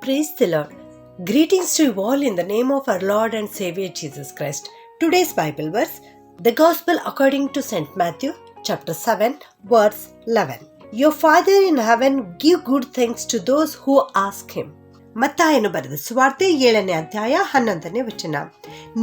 Praise the Lord. Greetings to you all in the name of our Lord and Savior Jesus Christ. Today's Bible verse, the Gospel according to St. Matthew, chapter 7, verse 11. Your Father in heaven give good things to those who ask him. ಮತ್ತಾಯನು ಬರೆದ ಸುವಾರ್ತೆ 7ನೇ ಅಧ್ಯಾಯ 11ನೇ ವಚನ.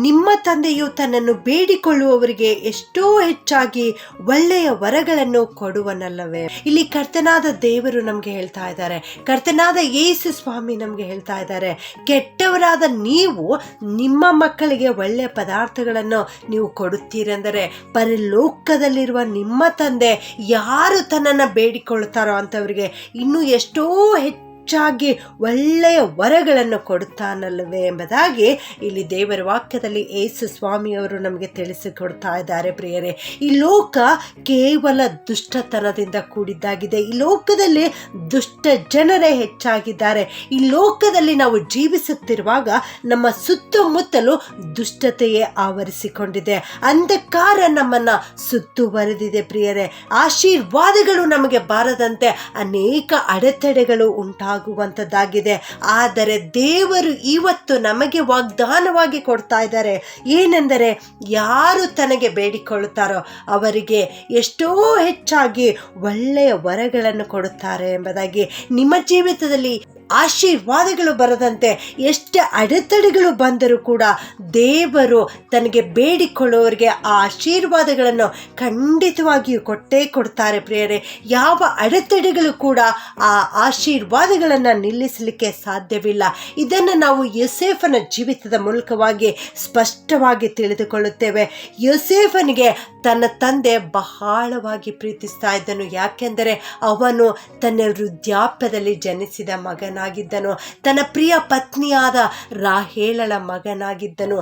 ನಿಮ್ಮ ತಂದೆಯು ತನ್ನನ್ನು ಬೇಡಿಕೊಳ್ಳುವವರಿಗೆ ಎಷ್ಟೋ ಹೆಚ್ಚಾಗಿ ಒಳ್ಳೆಯ ವರಗಳನ್ನು ಕೊಡುವನಲ್ಲವೇ. ಇಲ್ಲಿ ಕರ್ತನಾದ ದೇವರು ನಮ್ಗೆ ಹೇಳ್ತಾ ಇದ್ದಾರೆ, ಕರ್ತನಾದ ಯೇಸು ಸ್ವಾಮಿ ನಮ್ಗೆ ಹೇಳ್ತಾ ಇದ್ದಾರೆ, ಕೆಟ್ಟವರಾದ ನೀವು ನಿಮ್ಮ ಮಕ್ಕಳಿಗೆ ಒಳ್ಳೆಯ ಪದಾರ್ಥಗಳನ್ನು ನೀವು ಕೊಡುತ್ತೀರೆಂದರೆ ಪರಲೋಕದಲ್ಲಿರುವ ನಿಮ್ಮ ತಂದೆ ಯಾರು ತನ್ನನ್ನು ಬೇಡಿಕೊಳ್ಳುತ್ತಾರೋ ಅಂತವರಿಗೆ ಇನ್ನೂ ಎಷ್ಟೋ ಹೆಚ್ಚಾಗಿ ಒಳ್ಳೆಯ ವರಗಳನ್ನು ಕೊಡುತ್ತಾನಲ್ಲವೇ ಎಂಬುದಾಗಿ ಇಲ್ಲಿ ದೇವರ ವಾಕ್ಯದಲ್ಲಿ ಯೇಸು ಸ್ವಾಮಿಯವರು ನಮಗೆ ತಿಳಿಸಿಕೊಡ್ತಾ ಇದ್ದಾರೆ. ಪ್ರಿಯರೇ, ಈ ಲೋಕ ಕೇವಲ ದುಷ್ಟತನದಿಂದ ಕೂಡಿದ್ದಾಗಿದೆ. ಈ ಲೋಕದಲ್ಲಿ ದುಷ್ಟ ಜನರೇ ಹೆಚ್ಚಾಗಿದ್ದಾರೆ. ಈ ಲೋಕದಲ್ಲಿ ನಾವು ಜೀವಿಸುತ್ತಿರುವಾಗ ನಮ್ಮ ಸುತ್ತಮುತ್ತಲು ದುಷ್ಟತೆಯೇ ಆವರಿಸಿಕೊಂಡಿದೆ. ಅಂಧಕಾರ ನಮ್ಮನ್ನ ಸುತ್ತುವರೆದಿದೆ. ಪ್ರಿಯರೇ, ಆಶೀರ್ವಾದಗಳು ನಮಗೆ ಬಾರದಂತೆ ಅನೇಕ ಅಡೆತಡೆಗಳು ಉಂಟಾಗುವಂಥದ್ದಾಗಿದೆ. ಆದರೆ ದೇವರು ಇವತ್ತು ನಮಗೆ ವಾಗ್ದಾನವಾಗಿ ಕೊಡ್ತಾ ಇದ್ದಾರೆ. ಏನೆಂದರೆ, ಯಾರು ತನಗೆ ಬೇಡಿಕೊಳ್ಳುತ್ತಾರೋ ಅವರಿಗೆ ಎಷ್ಟೋ ಹೆಚ್ಚಾಗಿ ಒಳ್ಳೆಯ ವರಗಳನ್ನು ಕೊಡುತ್ತಾರೆ ಎಂಬುದಾಗಿ. ನಿಮ್ಮ ಜೀವಿತದಲ್ಲಿ ಆಶೀರ್ವಾದಗಳು ಬರದಂತೆ ಎಷ್ಟೇ ಅಡೆತಡೆಗಳು ಬಂದರೂ ಕೂಡ ದೇವರು ತನಗೆ ಬೇಡಿಕೊಳ್ಳುವವರಿಗೆ ಆ ಆಶೀರ್ವಾದಗಳನ್ನು ಖಂಡಿತವಾಗಿಯೂ ಕೊಟ್ಟೇ ಕೊಡ್ತಾರೆ. ಪ್ರಿಯರೇ, ಯಾವ ಅಡೆತಡೆಗಳು ಕೂಡ ಆ ಆಶೀರ್ವಾದಗಳನ್ನು ನಿಲ್ಲಿಸಲಿಕ್ಕೆ ಸಾಧ್ಯವಿಲ್ಲ. ಇದನ್ನು ನಾವು ಯೋಸೇಫನ ಜೀವಿತದ ಮೂಲಕವಾಗಿ ಸ್ಪಷ್ಟವಾಗಿ ತಿಳಿದುಕೊಳ್ಳುತ್ತೇವೆ. ಯೋಸೇಫನಿಗೆ ತನ್ನ ತಂದೆ ಬಹಳವಾಗಿ ಪ್ರೀತಿಸ್ತಾ ಇದ್ದನು. ಯಾಕೆಂದರೆ ಅವನು ತನ್ನ ವೃದ್ಧಾಪ್ಯದಲ್ಲಿ ಜನಿಸಿದ ಮಗನಾಗಿದ್ದನು. ತನ್ನ ಪ್ರಿಯ ಪತ್ನಿಯಾದ ರಾಹೇಲಳ ಮಗನಾಗಿದ್ದನು.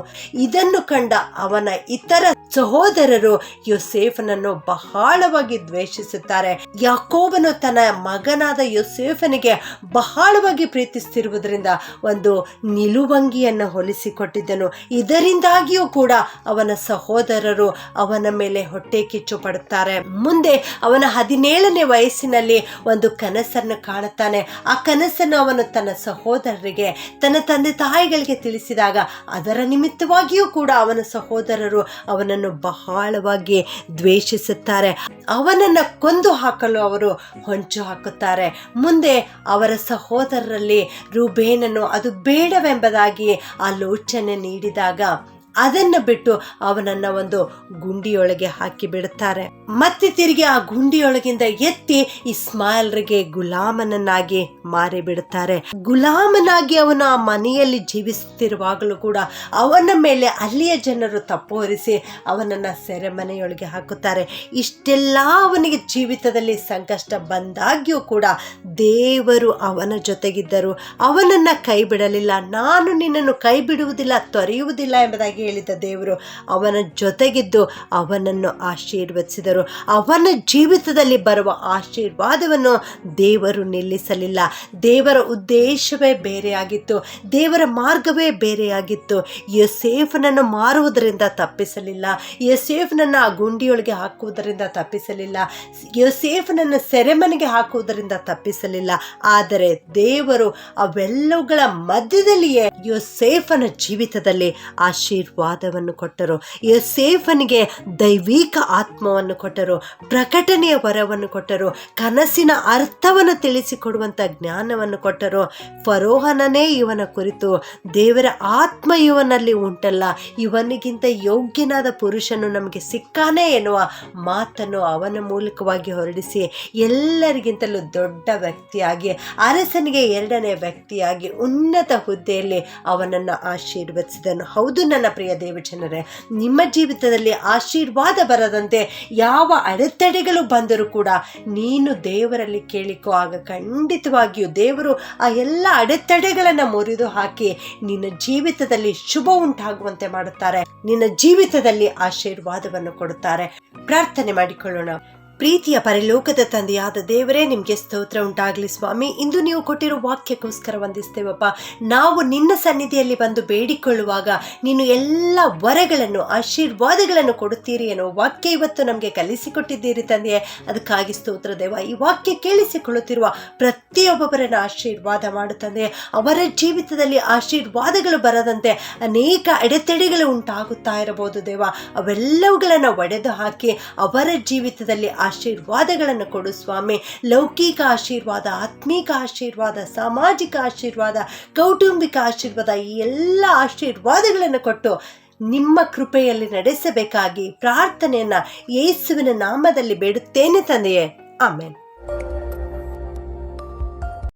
ಇದನ್ನು ಕಂಡ ಅವನ ಇತರ ಸಹೋದರರು ಯೋಸೇಫನನ್ನು ಬಹಳವಾಗಿ ದ್ವೇಷಿಸುತ್ತಾರೆ. ಯಾಕೋಬನು ತನ್ನ ಮಗನಾದ ಯೋಸೇಫನಿಗೆ ಬಹಳವಾಗಿ ಪ್ರೀತಿಸುತ್ತಿರುವುದರಿಂದ ಒಂದು ನಿಲುವಂಗಿಯನ್ನು ಹೊಲಿಸಿಕೊಟ್ಟಿದ್ದನು. ಇದರಿಂದಾಗಿಯೂ ಕೂಡ ಅವನ ಸಹೋದರರು ಅವನ ಮೇಲೆ ಹೊಟ್ಟೆ ಕಿಚ್ಚು ಪಡುತ್ತಾರೆ. ಮುಂದೆ ಅವನ 17ನೇ ವಯಸ್ಸಿನಲ್ಲಿ ಒಂದು ಕನಸನ್ನು ಕಾಣುತ್ತಾನೆ. ಆ ಕನಸನ್ನು ಅವನು ತನ್ನ ಸಹೋದರರಿಗೆ, ತನ್ನ ತಂದೆ ತಾಯಿಗಳಿಗೆ ತಿಳಿಸಿದಾಗ ಅದರ ನಿಮಿತ್ತವಾಗಿಯೂ ಕೂಡ ಅವನ ಸಹೋದರರು ಅವನನ್ನು ಬಹಳವಾಗಿ ದ್ವೇಷಿಸುತ್ತಾರೆ. ಅವನನ್ನು ಕೊಂದು ಹಾಕಲು ಅವರು ಹೊಂಚು ಹಾಕುತ್ತಾರೆ. ಮುಂದೆ ಅವರ ಸಹೋದರರಲ್ಲಿ ರೂಬೇನನು ಅದು ಬೇಡವೆಂಬುದಾಗಿ ಆಲೋಚನೆ ನೀಡಿದಾಗ ಅದನ್ನು ಬಿಟ್ಟು ಅವನನ್ನು ಒಂದು ಗುಂಡಿಯೊಳಗೆ ಹಾಕಿ ಬಿಡುತ್ತಾರೆ. ಮತ್ತೆ ತಿರುಗಿ ಆ ಗುಂಡಿಯೊಳಗಿಂದ ಎತ್ತಿ ಇಸ್ಮಾಯಿಲ್ರಿಗೆ ಗುಲಾಮನನ್ನಾಗಿ ಮಾರಿಬಿಡುತ್ತಾರೆ. ಗುಲಾಮನಾಗಿ ಅವನು ಆ ಮನೆಯಲ್ಲಿ ಜೀವಿಸುತ್ತಿರುವಾಗಲೂ ಕೂಡ ಅವನ ಮೇಲೆ ಅಲ್ಲಿಯ ಜನರು ತಪ್ಪು ಹೊರಿಸಿ ಅವನನ್ನು ಸೆರೆಮನೆಯೊಳಗೆ ಹಾಕುತ್ತಾರೆ. ಇಷ್ಟೆಲ್ಲ ಅವನಿಗೆ ಜೀವಿತದಲ್ಲಿ ಸಂಕಷ್ಟ ಬಂದಾಗ್ಯೂ ಕೂಡ ದೇವರು ಅವನ ಜೊತೆಗಿದ್ದರು. ಅವನನ್ನು ಕೈ ಬಿಡಲಿಲ್ಲ. ನಾನು ನಿನ್ನನ್ನು ಕೈ ಬಿಡುವುದಿಲ್ಲ, ತೊರೆಯುವುದಿಲ್ಲ ಎಂಬುದಾಗಿ ಹೇಳಿದ ದೇವರು ಅವನ ಜೊತೆಗಿದ್ದು ಅವನನ್ನು ಆಶೀರ್ವದಿಸಿದರು. ಅವನ ಜೀವಿತದಲ್ಲಿ ಬರುವ ಆಶೀರ್ವಾದವನ್ನು ದೇವರು ನಿಲ್ಲಿಸಲಿಲ್ಲ. ದೇವರ ಉದ್ದೇಶವೇ ಬೇರೆಯಾಗಿತ್ತು. ದೇವರ ಮಾರ್ಗವೇ ಬೇರೆಯಾಗಿತ್ತು. ಯೋಸೇಫನನ್ನು ಮಾರುವುದರಿಂದ ತಪ್ಪಿಸಲಿಲ್ಲ. ಯೋಸೇಫನನ್ನು ಆ ಗುಂಡಿಯೊಳಗೆ ಹಾಕುವುದರಿಂದ ತಪ್ಪಿಸಲಿಲ್ಲ. ಯೋಸೇಫನನ್ನು ಸೆರೆಮನೆಗೆ ಹಾಕುವುದರಿಂದ ತಪ್ಪಿಸಲಿಲ್ಲ. ಆದರೆ ದೇವರು ಅವೆಲ್ಲವುಗಳ ಮಧ್ಯದಲ್ಲಿಯೇ ಯೋಸೇಫನ ಜೀವಿತದಲ್ಲಿ ಆಶೀರ್ವಾದವನ್ನು ಕೊಟ್ಟರು. ಯೋಸೇಫನಿಗೆ ದೈವಿಕ ಆತ್ಮವನ್ನು ಕೊಟ್ಟರು. ಪ್ರಕಟಣೆಯ ವರವನ್ನು ಕೊಟ್ಟರು. ಕನಸಿನ ಅರ್ಥವನ್ನು ತಿಳಿಸಿಕೊಡುವಂಥ ಜ್ಞಾನವನ್ನು ಕೊಟ್ಟರು. ಫರೋಹನನೇ ಇವನ ಕುರಿತು ದೇವರ ಆತ್ಮ ಇವನಲ್ಲಿ ಉಂಟಲ್ಲ, ಇವನಿಗಿಂತ ಯೋಗ್ಯನಾದ ಪುರುಷನು ನಮಗೆ ಸಿಕ್ಕಾನೇ ಎನ್ನುವ ಮಾತನ್ನು ಅವನ ಮೂಲಕವಾಗಿ ಹೊರಡಿಸಿ ಎಲ್ಲರಿಗಿಂತಲೂ ದೊಡ್ಡ ವ್ಯಕ್ತಿಯಾಗಿ, ಅರಸನಿಗೆ 2ನೇ ವ್ಯಕ್ತಿಯಾಗಿ ಉನ್ನತ ಹುದ್ದೆಯಲ್ಲಿ ಅವನನ್ನು ಆಶೀರ್ವದಿಸಿದನು. ಹೌದು ನನ್ನ ಪ್ರಿಯ ದೇವಜನರೇ, ನಿಮ್ಮ ಜೀವಿತದಲ್ಲಿ ಆಶೀರ್ವಾದ ಬರದಂತೆ ಯಾವ ಅಡೆತಡೆಗಳು ಬಂದರೂ ಕೂಡ ನೀನು ದೇವರಲ್ಲಿ ಕೇಳಿಕೋ. ಆಗ ಖಂಡಿತವಾಗಿಯೂ ದೇವರು ಆ ಎಲ್ಲ ಅಡೆತಡೆಗಳನ್ನು ಮುರಿದು ಹಾಕಿ ನಿನ್ನ ಜೀವಿತದಲ್ಲಿ ಶುಭ ಉಂಟಾಗುವಂತೆ ಮಾಡುತ್ತಾರೆ. ನಿನ್ನ ಜೀವಿತದಲ್ಲಿ ಆಶೀರ್ವಾದವನ್ನು ಕೊಡುತ್ತಾರೆ. ಪ್ರಾರ್ಥನೆ ಮಾಡಿಕೊಳ್ಳೋಣ. ಪ್ರೀತಿಯ ಪರಲೋಕದ ತಂದೆಯಾದ ದೇವರೇ, ನಿಮಗೆ ಸ್ತೋತ್ರ ಉಂಟಾಗಲಿ ಸ್ವಾಮಿ. ಇಂದು ನೀವು ಕೊಟ್ಟಿರೋ ವಾಕ್ಯಕ್ಕೋಸ್ಕರ ವಂದಿಸ್ತೇವಪ್ಪ. ನಾವು ನಿನ್ನ ಸನ್ನಿಧಿಯಲ್ಲಿ ಬಂದು ಬೇಡಿಕೊಳ್ಳುವಾಗ ನೀನು ಎಲ್ಲ ವರಗಳನ್ನು, ಆಶೀರ್ವಾದಗಳನ್ನು ಕೊಡುತ್ತೀರಿ ಅನ್ನೋ ವಾಕ್ಯ ಇವತ್ತು ನಮಗೆ ಕಲಿಸಿಕೊಟ್ಟಿದ್ದೀರಿ ತಂದೆಯೇ. ಅದಕ್ಕಾಗಿ ಸ್ತೋತ್ರ ದೇವ. ಈ ವಾಕ್ಯ ಕೇಳಿಸಿಕೊಳ್ಳುತ್ತಿರುವ ಪ್ರತಿಯೊಬ್ಬೊಬ್ಬರನ್ನು ಆಶೀರ್ವಾದ ಮಾಡು ತಂದೆಯೇ. ಅವರ ಜೀವಿತದಲ್ಲಿ ಆಶೀರ್ವಾದಗಳು ಬರದಂತೆ ಅನೇಕ ಅಡೆತಡೆಗಳು ಉಂಟಾಗುತ್ತಾ ಇರಬಹುದು ದೇವ. ಅವೆಲ್ಲವುಗಳನ್ನು ಒಡೆದು ಹಾಕಿ ಅವರ ಜೀವಿತದಲ್ಲಿ ಆಶೀರ್ವಾದಗಳನ್ನು ಕೊಡು ಸ್ವಾಮಿ. ಲೌಕಿಕ ಆಶೀರ್ವಾದ, ಆತ್ಮೀಕ ಆಶೀರ್ವಾದ, ಸಾಮಾಜಿಕ ಆಶೀರ್ವಾದ, ಕೌಟುಂಬಿಕ ಆಶೀರ್ವಾದ, ಈ ಎಲ್ಲ ಆಶೀರ್ವಾದಗಳನ್ನು ಕೊಟ್ಟು ನಿಮ್ಮ ಕೃಪೆಯಲ್ಲಿ ನಡೆಸಬೇಕಾಗಿ ಪ್ರಾರ್ಥನೆಯನ್ನು ಯೇಸುವಿನ ನಾಮದಲ್ಲಿ ಬೇಡುತ್ತೇನೆ ತಂದೆಯೇ. ಆಮೇನ್.